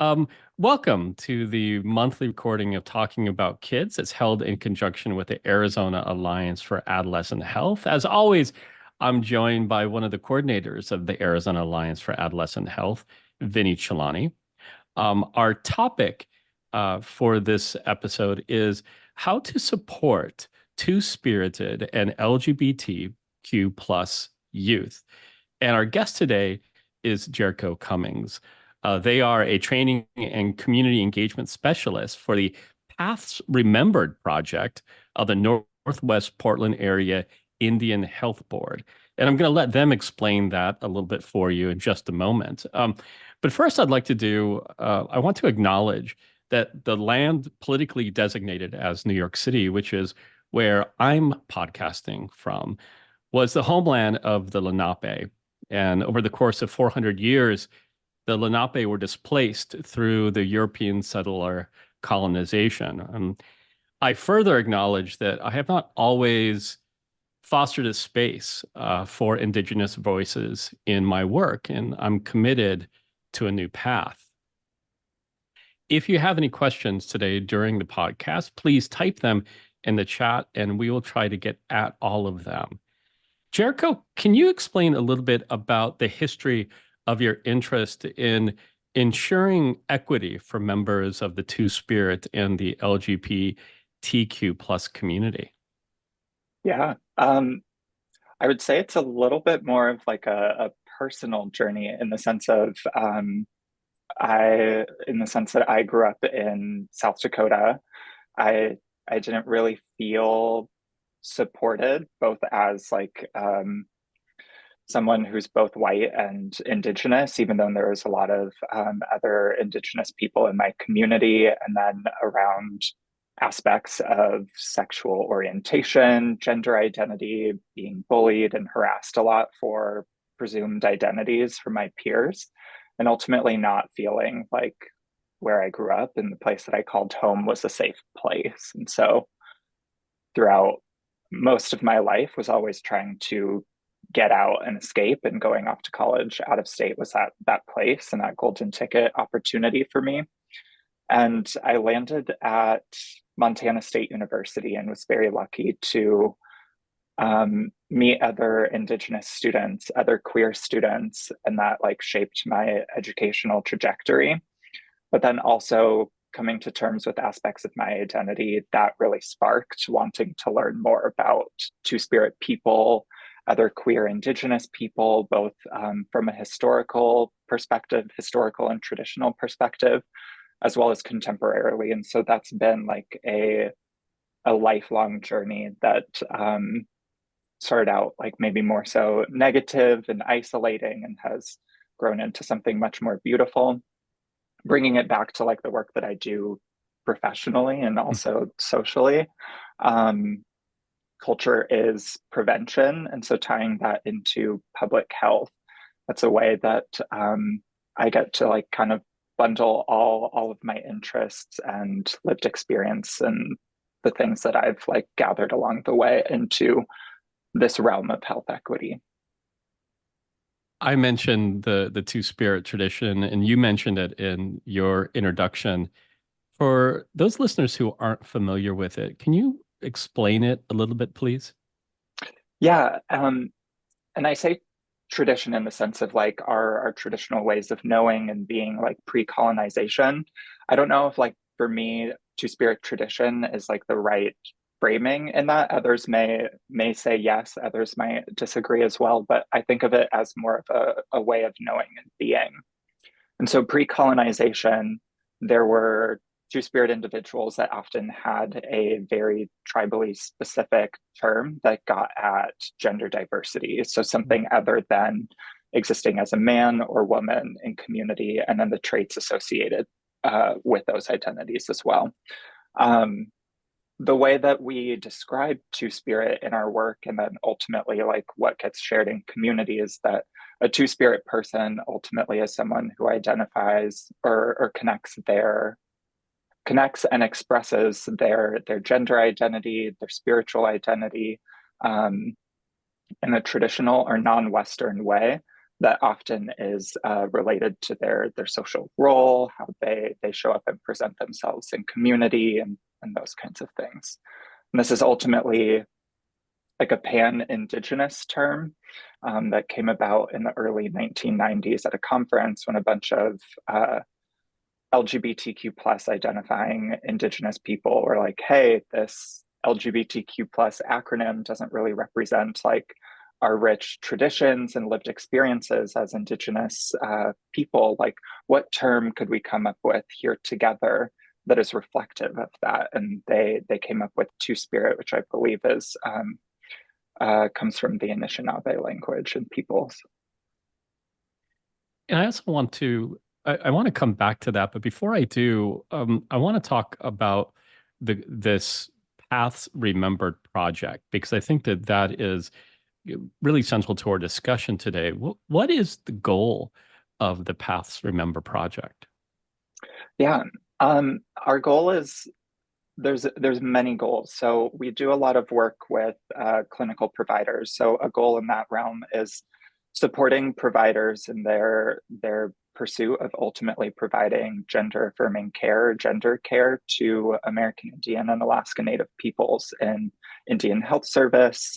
Um, Welcome to the monthly recording of Talking About Kids. It's held in conjunction with the Arizona Alliance for Adolescent Health. As always, I'm joined by one of the coordinators of the Arizona Alliance for Adolescent Health, Vinny Chulani. Our topic for this episode is how to support two-spirited and LGBTQ plus youth. And our guest today is Jerico Cummings. They are a training and community engagement specialist for the Paths Remembered project of the Northwest Portland Area Indian Health Board. And I'm going to let them explain that a little bit for you in just a moment. But first, I'd like to I want to acknowledge that the land politically designated as New York City, which is where I'm podcasting from, was the homeland of the Lenape. And over the course of 400 years, the Lenape were displaced through the European settler colonization. I further acknowledge that I have not always fostered a space for Indigenous voices in my work, and I'm committed to a new path. If you have any questions today during the podcast, please type them in the chat and we will try to get at all of them. Jericho, can you explain a little bit about the history of your interest in ensuring equity for members of the Two Spirit and the LGBTQ plus community? Yeah, I would say it's a little bit more of like a personal journey in the sense of in the sense that I grew up in South Dakota. I didn't really feel supported both as someone who's both white and Indigenous, even though there was a lot of other Indigenous people in my community, and then around aspects of sexual orientation, gender identity, being bullied and harassed a lot for presumed identities from my peers, and ultimately not feeling like where I grew up and the place that I called home was a safe place. And so throughout most of my life was always trying to get out and escape, and going off to college out of state was that place and that golden ticket opportunity for me. And I landed at Montana State University and was very lucky to meet other Indigenous students, other queer students, and that like shaped my educational trajectory. But then also coming to terms with aspects of my identity that really sparked wanting to learn more about Two-Spirit people, other queer Indigenous people, both from a historical perspective, historical and traditional perspective, as well as contemporarily. And so that's been like a lifelong journey that started out like maybe more so negative and isolating and has grown into something much more beautiful, bringing it back to like the work that I do professionally and also socially. Culture is prevention. And so tying that into public health, that's a way that I get to like kind of bundle all of my interests and lived experience and the things that I've like gathered along the way into this realm of health equity. I mentioned the Two Spirit tradition, and you mentioned it in your introduction. For those listeners who aren't familiar with it, can you explain it a little bit, please? Yeah, and I say tradition in the sense of like our traditional ways of knowing and being like pre-colonization. I don't know if like for me, Two-Spirit tradition is like the right framing in that. Others may say yes, others might disagree as well, but I think of it as more of a way of knowing and being. And so pre-colonization, there were Two-Spirit individuals that often had a very tribally specific term that got at gender diversity. So something other than existing as a man or woman in community, and then the traits associated with those identities as well. The way that we describe Two-Spirit in our work, and then ultimately like what gets shared in community, is that a Two-Spirit person ultimately is someone who identifies or connects and expresses their gender identity, their spiritual identity, in a traditional or non-Western way that often is related to their social role, how they show up and present themselves in community, and those kinds of things. And this is ultimately like a pan-Indigenous term that came about in the early 1990s at a conference when a bunch of LGBTQ plus identifying Indigenous people were like, hey, this LGBTQ plus acronym doesn't really represent like our rich traditions and lived experiences as Indigenous people. Like, what term could we come up with here together that is reflective of that? And they came up with Two Spirit, which I believe is comes from the Anishinaabe language and peoples. And I also want to, I want to come back to that, but before I do, I want to talk about this Paths Remembered project, because I think that that is really central to our discussion today. What is the goal of the Paths Remember project? Yeah, our goal is there's many goals. So we do a lot of work with clinical providers. So a goal in that realm is supporting providers in their pursuit of ultimately providing gender affirming care, gender care to American Indian and Alaska Native peoples in Indian Health Service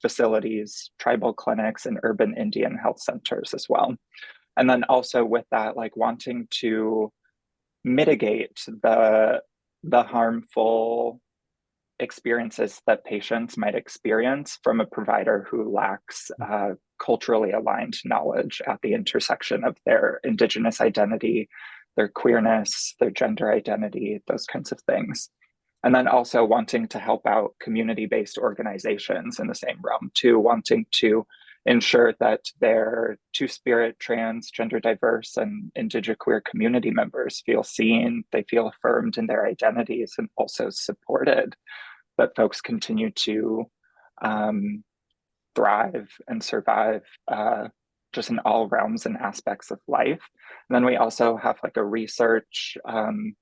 facilities, tribal clinics, and urban Indian health centers as well. And then also with that, like wanting to mitigate the harmful experiences that patients might experience from a provider who lacks culturally aligned knowledge at the intersection of their Indigenous identity, their queerness, their gender identity, those kinds of things. And then also wanting to help out community-based organizations in the same realm too, wanting to ensure that their two-spirit, trans, gender diverse, and indigenous queer community members feel seen, they feel affirmed in their identities, and also supported, that folks continue to thrive and survive just in all realms and aspects of life. And then we also have like a research and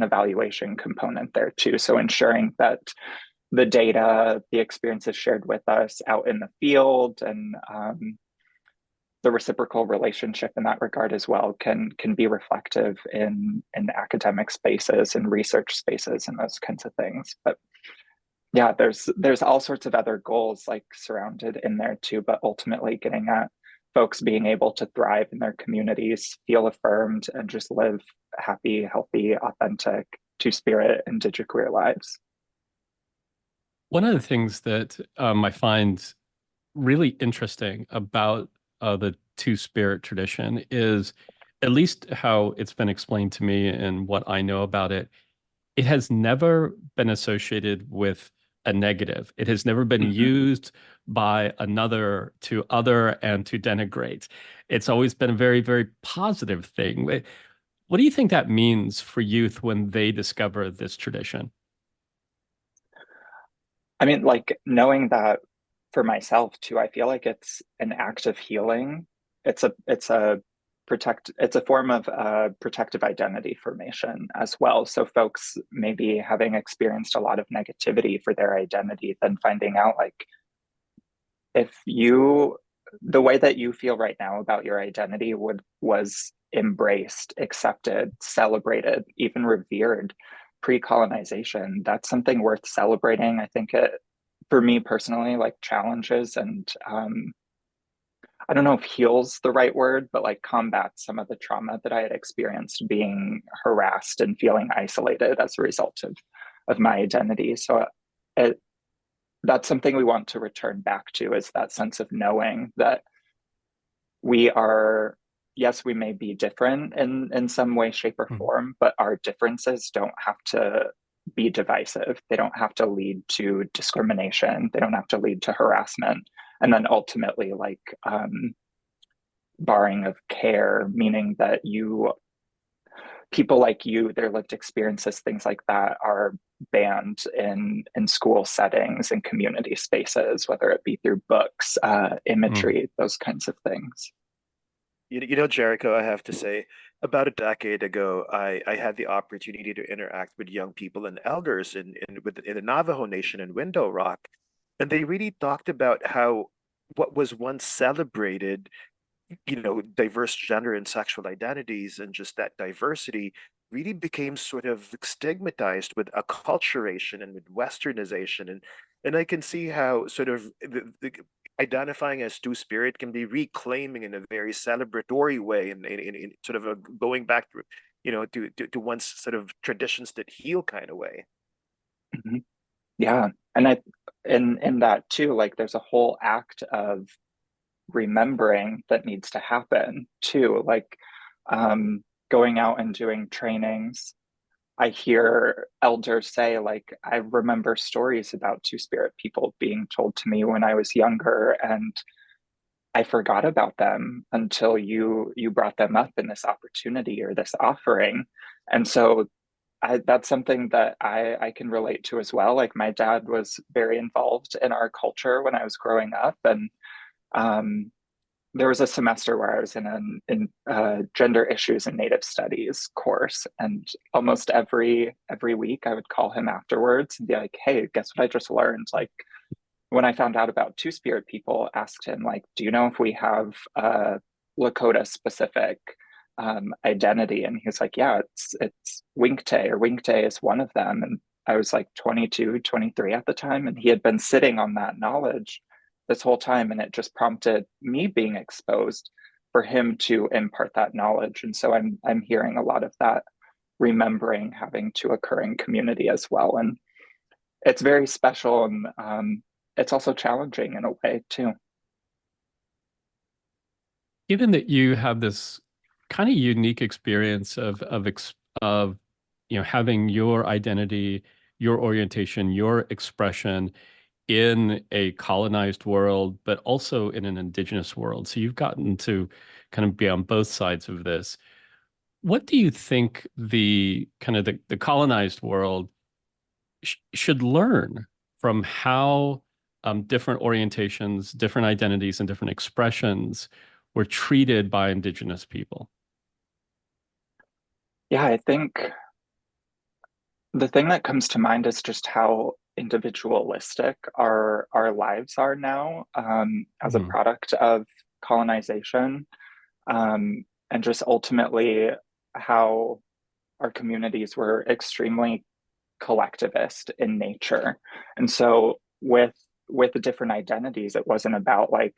evaluation component there too. So ensuring that the data, the experiences shared with us out in the field, and the reciprocal relationship in that regard as well can be reflective in academic spaces and research spaces and those kinds of things. But yeah, there's all sorts of other goals like surrounded in there too, but ultimately getting at folks being able to thrive in their communities, feel affirmed, and just live happy, healthy, authentic, two-spirit, indigenous queer lives. One of the things that I find really interesting about the Two Spirit tradition is, at least how it's been explained to me and what I know about it, it has never been associated with a negative. It has never been Mm-hmm. used by another to other and to denigrate. It's always been a very, very positive thing. What do you think that means for youth when they discover this tradition? I mean, like knowing that for myself too, I feel like it's an act of healing. It's a form of protective identity formation as well. So folks maybe having experienced a lot of negativity for their identity, then finding out like if you the way that you feel right now about your identity was embraced, accepted, celebrated, even revered pre-colonization, that's something worth celebrating. I think it, for me personally, like challenges and I don't know if heals the right word, but like combats some of the trauma that I had experienced being harassed and feeling isolated as a result of my identity. So it, that's something we want to return back to, is that sense of knowing that we are, yes, we may be different in some way, shape, or Mhm. form, but our differences don't have to be divisive. They don't have to lead to discrimination. They don't have to lead to harassment. And then ultimately, like barring of care, meaning that you people like you, their lived experiences, things like that, are banned in school settings and community spaces, whether it be through books, Mm. imagery, those kinds of things. You know, Jericho, I have to say, about a decade ago, I had the opportunity to interact with young people and elders in the Navajo Nation in Window Rock, and they really talked about how what was once celebrated, diverse gender and sexual identities, and just that diversity really became sort of stigmatized with acculturation and with westernization. And I can see how sort of the identifying as two spirit can be reclaiming in a very celebratory way, and in sort of a going back to to one's sort of traditions that heal kind of way. Mhm. Yeah. And in that too, like there's a whole act of remembering that needs to happen too. Like going out and doing trainings. I hear elders say, like, I remember stories about Two Spirit people being told to me when I was younger, and I forgot about them until you brought them up in this opportunity or this offering. And so that's something that I can relate to as well. Like my dad was very involved in our culture when I was growing up, and um, there was a semester where I was in gender issues and Native studies course, and almost every week I would call him afterwards and be like, "Hey, guess what I just learned?" Like when I found out about Two Spirit people, asked him like, "Do you know if we have a Lakota specific identity?" And he was like, "Yeah, it's Winkte, or Winkte is one of them." And I was like 22, 23 at the time, and he had been sitting on that knowledge this whole time, and it just prompted me being exposed for him to impart that knowledge. And so I'm hearing a lot of that remembering having to occur in community as well, and it's very special, and it's also challenging in a way too. Given that you have this kind of unique experience of having your identity, your orientation, your expression in a colonized world, but also in an indigenous world. So you've gotten to kind of be on both sides of this. What do you think the kind of the colonized world should learn from how different orientations, different identities, and different expressions were treated by Indigenous people? Yeah, I think the thing that comes to mind is just how individualistic our lives are now, as a Mhm. product of colonization, and just ultimately how our communities were extremely collectivist in nature. And so with the different identities, it wasn't about like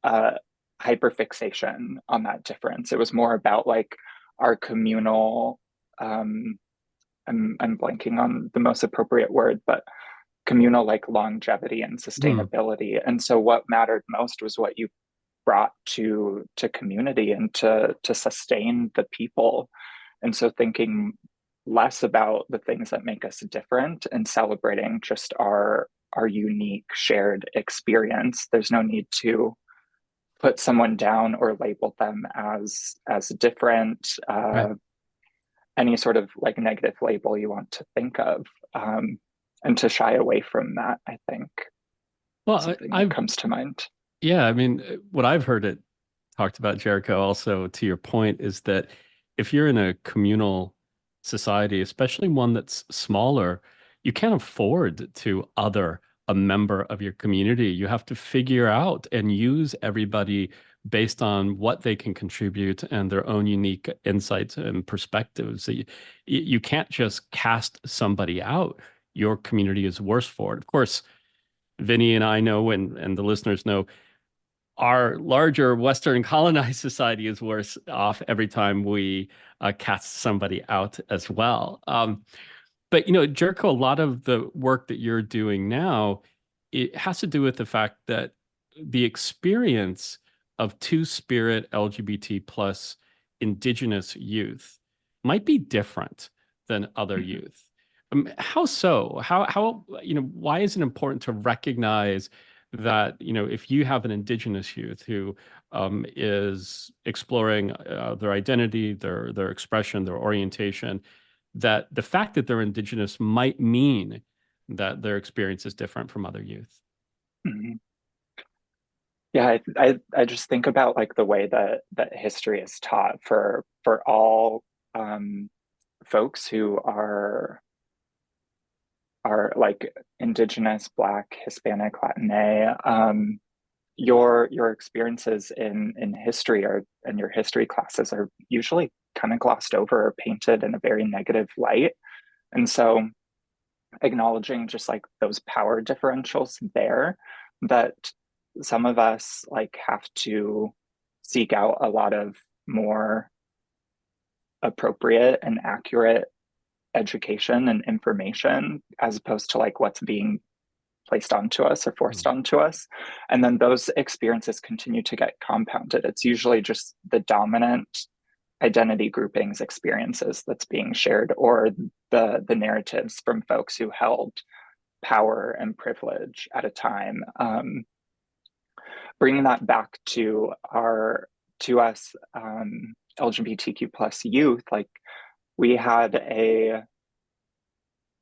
uh hyperfixation on that difference. It was more about like our communal I'm blanking on the most appropriate word, but communal like longevity and Mm. sustainability. And so what mattered most was what you brought to community and to sustain the people. And so thinking less about the things that make us different and celebrating just our unique shared experience. There's no need to put someone down or label them as different, Right. any sort of like negative label you want to think of, and to shy away from that, I think, Well, something that I've comes to mind. yeah, I mean, what I've heard it talked about, Jericho, also to your point, is that if you're in a communal society, especially one that's smaller, you can't afford to other a member of your community. You have to figure out and use everybody based on what they can contribute and their own unique insights and perspectives. So you can't just cast somebody out. Your community is worse for it. Of course, Vinny and I know, and the listeners know, our larger Western colonized society is worse off every time we cast somebody out as well. But Jericho, a lot of the work that you're doing now, it has to do with the fact that the experience of Two-Spirit LGBT plus Indigenous youth might be different than other Mhm. youth. How so? Why is it important to recognize that, if you have an Indigenous youth who is exploring their identity, their expression, their orientation, that the fact that they're Indigenous might mean that their experience is different from other youth? Mhm. Yeah, I just think about like the way that history is taught for all um, folks who are like Indigenous, Black, Hispanic, Latina. your experiences in history and your history classes are usually kind of glossed over or painted in a very negative light. And so acknowledging just like those power differentials there, that some of us like have to seek out a lot of more appropriate and accurate education and information as opposed to like what's being placed onto us or forced onto us. And then those experiences continue to get compounded. It's usually just the dominant identity groupings experiences that's being shared, or the narratives from folks who held power and privilege at a time. Bringing that back to us LGBTQ plus youth, like we had a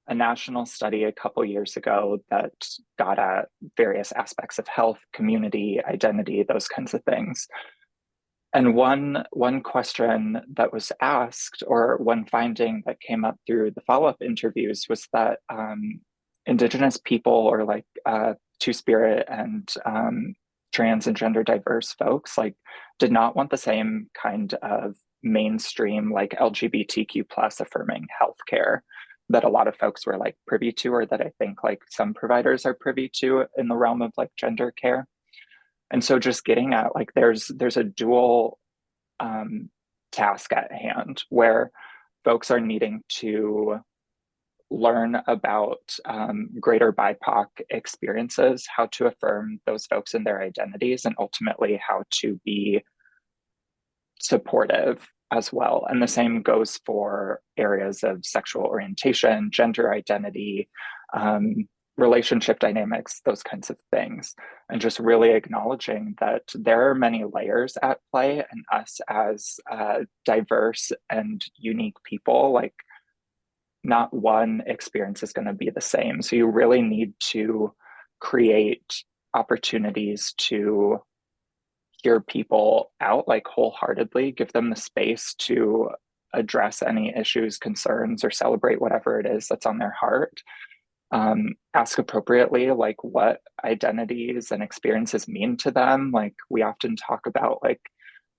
national study a couple years ago that got at various aspects of health, community, identity, those kinds of things. And one question that was asked, or one finding that came up through the follow-up interviews, was that Indigenous people, or like Two Spirit and trans and gender diverse folks, like did not want the same kind of mainstream like LGBTQ plus affirming healthcare that a lot of folks were like privy to, or that I think like some providers are privy to in the realm of like gender care. And so just getting at like there's a dual task at hand where folks are needing to learn about greater BIPOC experiences, how to affirm those folks in their identities, and ultimately how to be supportive as well. And the same goes for areas of sexual orientation, gender identity, relationship dynamics, those kinds of things. And just really acknowledging that there are many layers at play, and us as diverse and unique people, like not one experience is going to be the same. So you really need to create opportunities to hear people out like wholeheartedly, give them the space to address any issues, concerns, or celebrate whatever it is that's on their heart. Ask appropriately like what identities and experiences mean to them. Like we often talk about like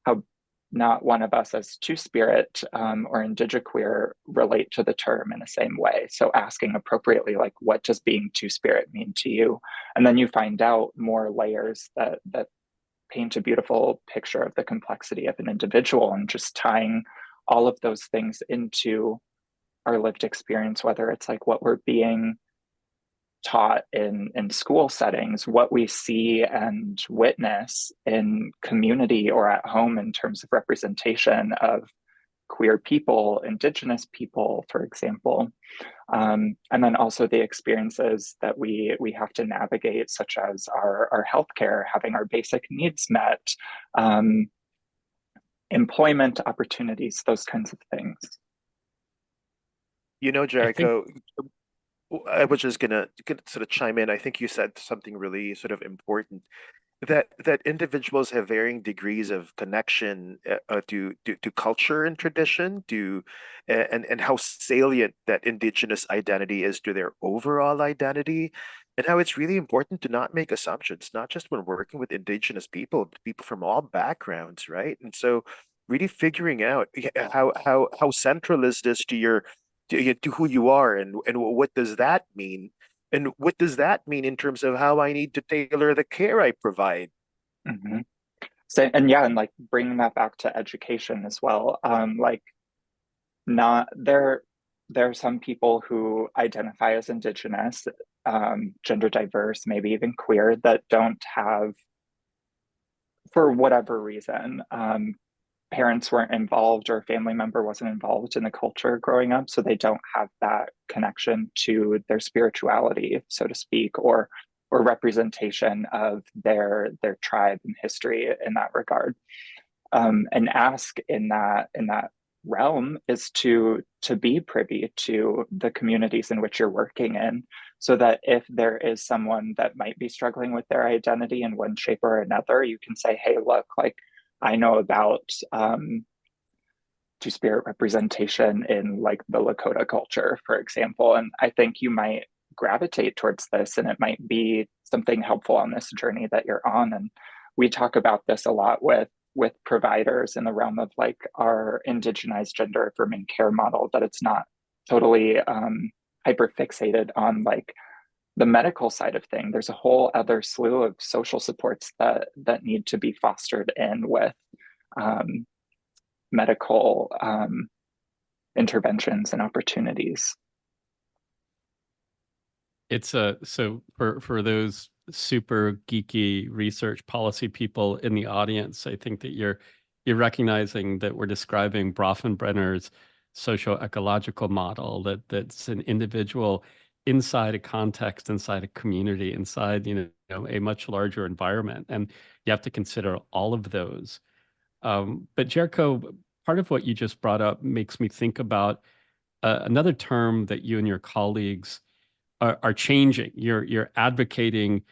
how not one of us as Two Spirit or indigiqueer relate to the term in the same way. So asking appropriately, like what does being Two Spirit mean to you? And then you find out more layers that paint a beautiful picture of the complexity of an individual, and just tying all of those things into our lived experience, whether it's like what we're being taught in school settings, what we see and witness in community or at home in terms of representation of queer people, Indigenous people, for example. And then also the experiences that we have to navigate, such as our healthcare, having our basic needs met, employment opportunities, those kinds of things. You know, I think Jericho, I was just gonna sort of chime in. I think you said something really sort of important, that individuals have varying degrees of connection to culture and tradition, and how salient that Indigenous identity is to their overall identity, and how it's really important to not make assumptions, not just when working with Indigenous people, people from all backgrounds, right? And so really figuring out how central is this to to who you are, and what does that mean? And what does that mean in terms of how I need to tailor the care I provide? Mm-hmm. So, and yeah, and like bringing that back to education as well. Like not there are some people who identify as Indigenous, gender diverse, maybe even queer, that don't have, for whatever reason, parents weren't involved or a family member wasn't involved in the culture growing up, so they don't have that connection to their spirituality, so to speak, or representation of their tribe and history in that regard. And ask in that realm is to be privy to the communities in which you're working in, so that if there is someone that might be struggling with their identity in one shape or another, you can say, hey, look, like I know about Two Spirit representation in like the Lakota culture, for example, and I think you might gravitate towards this, and it might be something helpful on this journey that you're on. And we talk about this a lot with providers in the realm of like our indigenized gender affirming care model, that it's not totally hyper fixated on like the medical side of thing. There's a whole other slew of social supports that need to be fostered in with medical interventions and opportunities. It's so for those super geeky research policy people in the audience, I think that you're recognizing that we're describing Bronfenbrenner's socio-ecological model, that's an individual inside a context, inside a community, inside a much larger environment, and you have to consider all of those. But Jericho, part of what you just brought up makes me think about another term that you and your colleagues are changing. You're advocating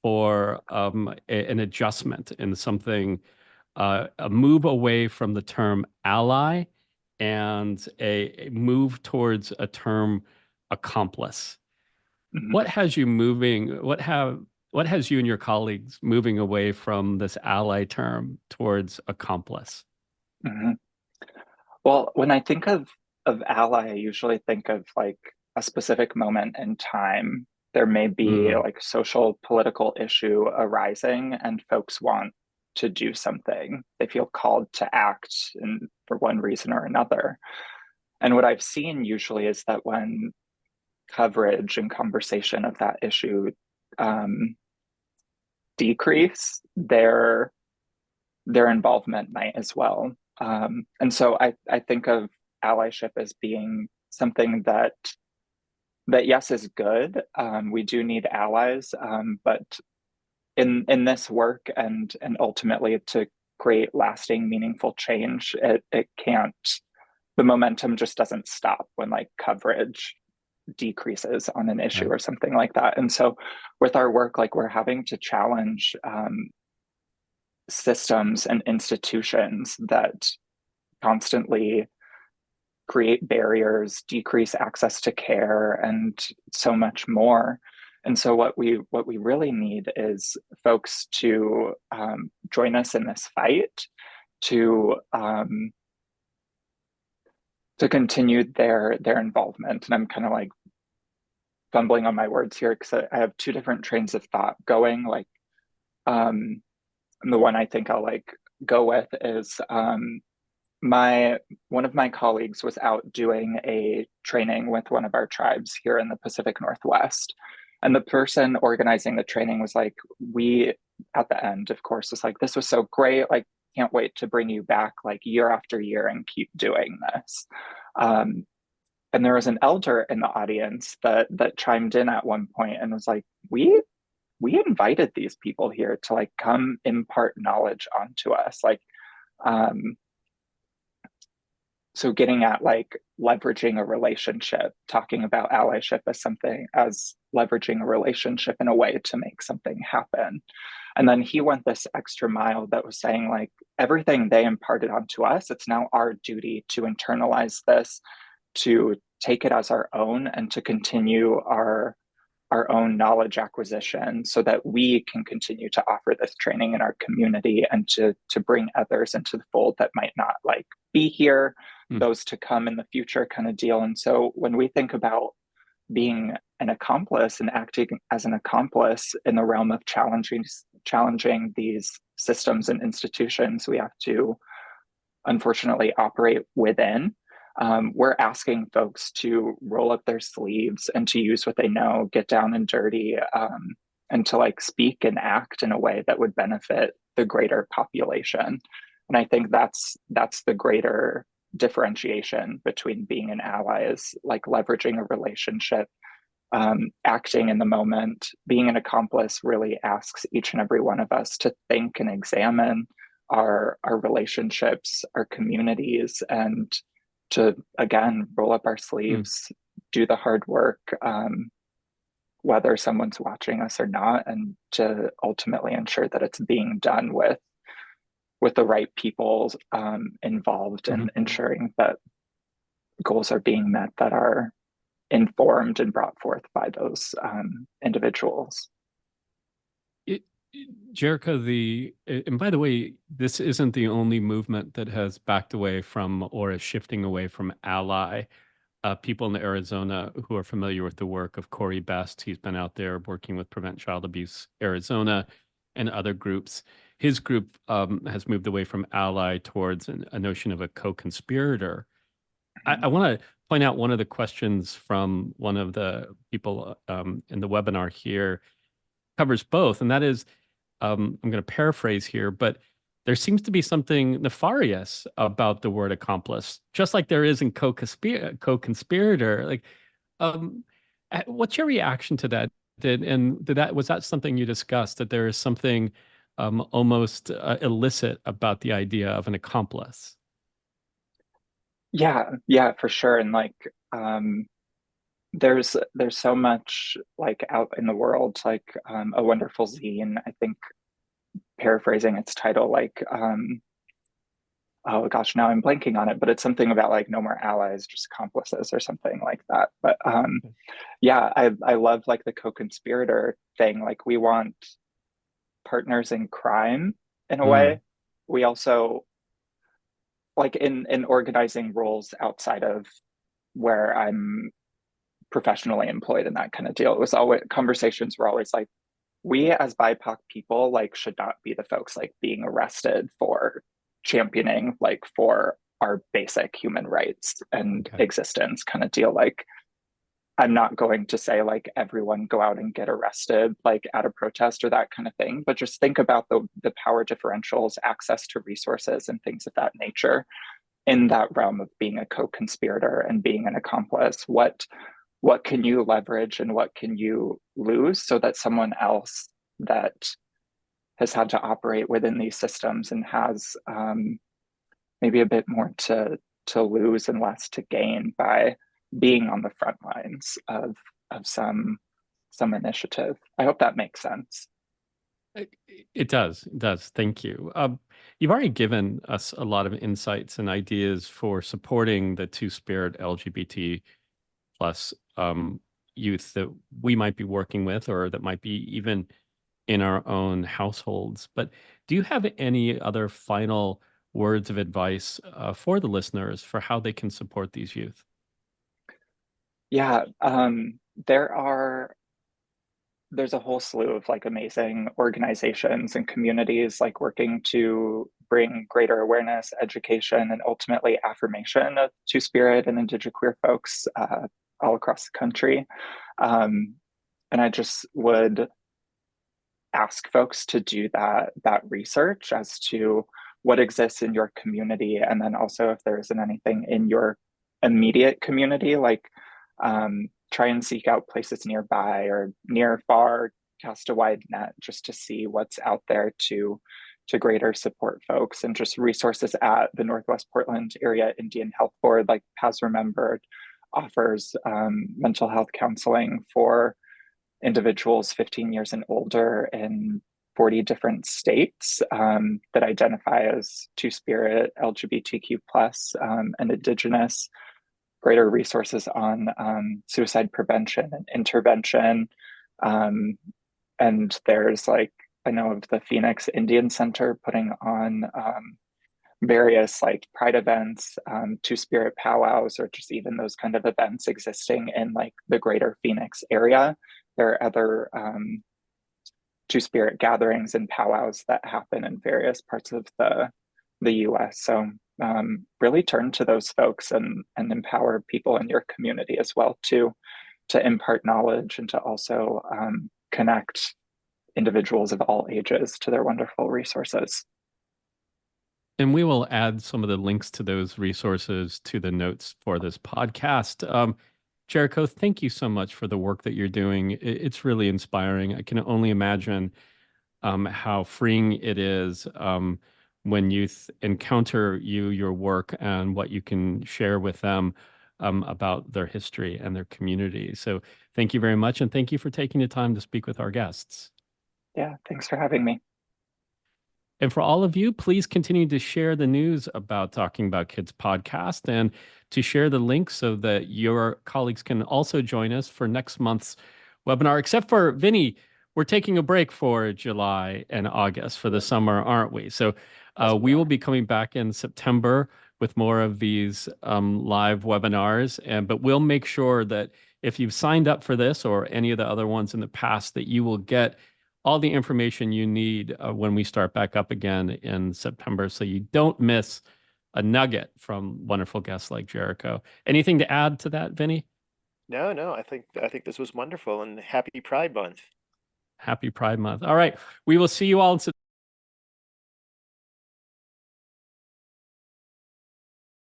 for an adjustment in something, a move away from the term ally and a move towards a term accomplice. Mm-hmm. What has you moving? What has you and your colleagues moving away from this ally term towards accomplice? Mm-hmm. Well, when I think of ally, I usually think of like a specific moment in time. There may be like social political issue arising, and folks want to do something. They feel called to act for one reason or another. And what I've seen usually is that when coverage and conversation of that issue decrease, their involvement might as well. And so I think of allyship as being something that yes is good. We do need allies, but in this work and ultimately to create lasting, meaningful change, it can't. The momentum just doesn't stop when like coverage decreases on an issue or something like that. And so with our work, like we're having to challenge systems and institutions that constantly create barriers, decrease access to care, and so much more. And so what we really need is folks to join us in this fight, to continue their involvement. And I'm kind of like fumbling on my words here because I have two different trains of thought going. Like the one I think I'll like go with is one of my colleagues was out doing a training with one of our tribes here in the Pacific Northwest. And the person organizing the training was like, we, at the end, of course, was like, this was so great. Like, can't wait to bring you back like year after year and keep doing this. And there was an elder in the audience that chimed in at one point and was like, we invited these people here to like come impart knowledge onto us. Like, so getting at like leveraging a relationship, talking about allyship as leveraging a relationship in a way to make something happen. And then he went this extra mile that was saying like everything they imparted onto us, it's now our duty to internalize this, to take it as our own, and to continue our own knowledge acquisition so that we can continue to offer this training in our community and to bring others into the fold that might not like be here, those to come in the future kind of deal. And so when we think about being an accomplice and acting as an accomplice in the realm of challenging these systems and institutions we have to unfortunately operate within, we're asking folks to roll up their sleeves and to use what they know, get down and dirty, and to like speak and act in a way that would benefit the greater population. And I think that's the greater differentiation between being an ally, is like leveraging a relationship, acting in the moment. Being an accomplice really asks each and every one of us to think and examine our relationships, our communities, and to, again, roll up our sleeves, do the hard work, whether someone's watching us or not, and to ultimately ensure that it's being done with the right people involved in ensuring that goals are being met that are informed and brought forth by those individuals. Jericho, and by the way, this isn't the only movement that has backed away from or is shifting away from ally. People in Arizona who are familiar with the work of Corey Best, he's been out there working with Prevent Child Abuse Arizona and other groups. His group has moved away from ally towards a notion of a co-conspirator. I want to point out one of the questions from one of the people in the webinar here covers both, and that is, I'm going to paraphrase here, but there seems to be something nefarious about the word accomplice, just like there is in co-conspirator. Like, what's your reaction to that? Was that something you discussed, that there is something almost illicit about the idea of an accomplice? Yeah, for sure. And like, there's so much like out in the world, like a wonderful zine, I think, paraphrasing its title, like oh gosh, now I'm blanking on it, but it's something about like no more allies, just accomplices or something like that. But yeah, I love like the co-conspirator thing. Like, we want partners in crime in a way. We also, like, in organizing roles outside of where I'm professionally employed and that kind of deal, it was always, conversations were always like, we as BIPOC people like should not be the folks like being arrested for championing like for our basic human rights and existence kind of deal. Like, I'm not going to say like everyone go out and get arrested like at a protest or that kind of thing, but just think about the power differentials, access to resources and things of that nature in that realm of being a co-conspirator and being an accomplice. What can you leverage and what can you lose so that someone else that has had to operate within these systems and has maybe a bit more to lose and less to gain by being on the front lines of some initiative. I hope that makes sense. It does. It does. Thank you. You've already given us a lot of insights and ideas for supporting the Two Spirit LGBT plus youth that we might be working with, or that might be even in our own households. But do you have any other final words of advice for the listeners for how they can support these youth? Yeah, there's a whole slew of like amazing organizations and communities like working to bring greater awareness, education, and ultimately affirmation of Two Spirit and Indigenous queer folks all across the country. And I just would ask folks to do that research as to what exists in your community, and then also if there isn't anything in your immediate community, like try and seek out places nearby or near far, cast a wide net just to see what's out there to greater support folks. And just resources at the Northwest Portland Area Indian Health Board, like Has Remembered, offers mental health counseling for individuals 15 years and older in 40 different states that identify as Two Spirit, LGBTQ plus, and Indigenous. Greater resources on suicide prevention and intervention. And there's like, I know of the Phoenix Indian Center putting on various like pride events, Two Spirit powwows, or just even those kind of events existing in like the greater Phoenix area. There are other Two Spirit gatherings and powwows that happen in various parts of the US. So really turn to those folks and empower people in your community as well to impart knowledge and to also connect individuals of all ages to their wonderful resources. And we will add some of the links to those resources to the notes for this podcast. Jericho, thank you so much for the work that you're doing. It's really inspiring. I can only imagine how freeing it is when youth encounter your work, and what you can share with them about their history and their community. So thank you very much. And thank you for taking the time to speak with our guests. Yeah, thanks for having me. And for all of you, please continue to share the news about Talking About Kids podcast and to share the link so that your colleagues can also join us for next month's webinar. Except for Vinny, we're taking a break for July and August for the summer, aren't we? So we will be coming back in September with more of these live webinars. But we'll make sure that if you've signed up for this or any of the other ones in the past, that you will get all the information you need when we start back up again in September, so you don't miss a nugget from wonderful guests like Jericho. Anything to add to that, Vinny? No, no, I think this was wonderful, and happy Pride Month. Happy Pride Month. All right. We will see you all in September.